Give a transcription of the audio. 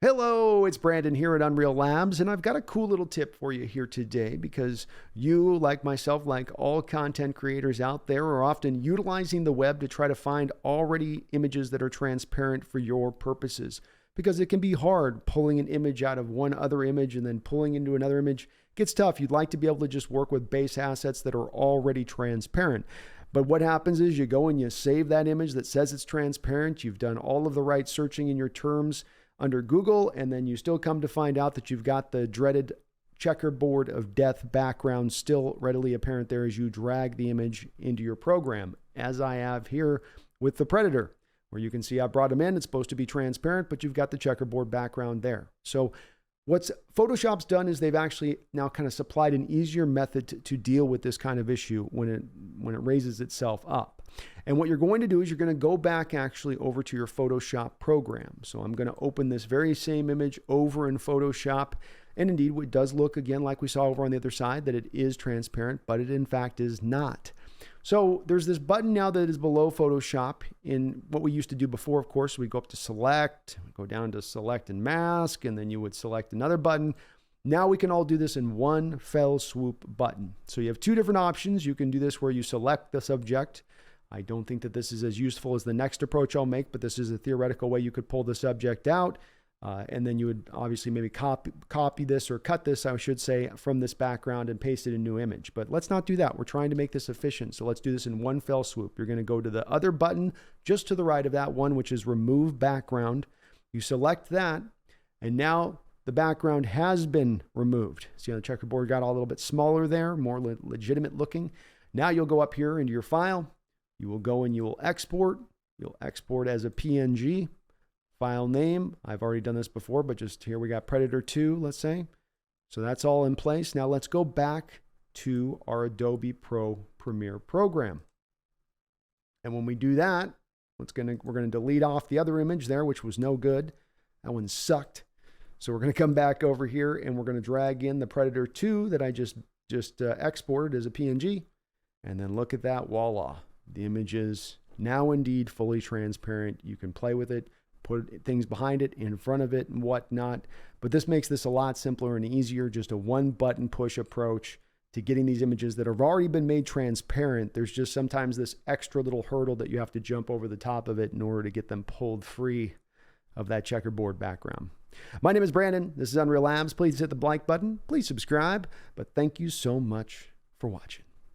Hello, it's Brandon here at Unreal Labs, and I've got a cool little tip for you here today because you, like myself, like all content creators out there, are often utilizing the web to try to find already images that are transparent for your purposes. Because it can be hard pulling an image out of one other image and then pulling into another image. It gets tough. You'd like to be able to just work with base assets that are already transparent. But what happens is you go and you save that image that says it's transparent. You've done all of the right searching in your terms under Google, and then you still come to find out that you've got the dreaded checkerboard of death background still readily apparent there as you drag the image into your program, as I have here with the Predator, where you can see I brought him in. It's supposed to be transparent, but you've got the checkerboard background there. So what's Photoshop's done is they've actually now kind of supplied an easier method to deal with this kind of issue when it raises itself up. And what you're going to do is you're going to go back actually over to your Photoshop program. So I'm going to open this very same image over in Photoshop. And indeed, it does look again like we saw over on the other side that it is transparent, but it in fact is not. So there's this button now that is below Photoshop. In what we used to do before, of course, we go up to select, go down to select and mask, and then you would select another button. Now we can all do this in one fell swoop button. So you have two different options. You can do this where you select the subject. I don't think that this is as useful as the next approach I'll make, but this is a theoretical way you could pull the subject out. And then you would obviously maybe copy this or cut this, I should say, from this background and paste it in a new image. But let's not do that. We're trying to make this efficient. So let's do this in one fell swoop. You're going to go to the other button just to the right of that one, which is remove background. You select that, and now the background has been removed. See how the checkerboard got a little bit smaller there, more legitimate looking. Now you'll go up here into your file. You will go and you will export. You'll export as a PNG. File name, I've already done this before, but just here we got Predator 2, let's say. So that's all in place. Now let's go back to our Adobe Pro Premiere program. And when we do that, we're going to delete off the other image there, which was no good. That one sucked. So we're going to come back over here and we're going to drag in the Predator 2 that I just exported as a PNG. And then look at that, voila. The image is now indeed fully transparent. You can play with it, put things behind it, in front of it, and whatnot. But this makes this a lot simpler and easier, just a one button push approach to getting these images that have already been made transparent. There's just sometimes this extra little hurdle that you have to jump over the top of it in order to get them pulled free of that checkerboard background. My name is Brandon. This is Unreal Labs. Please hit the like button. Please subscribe. But thank you so much for watching.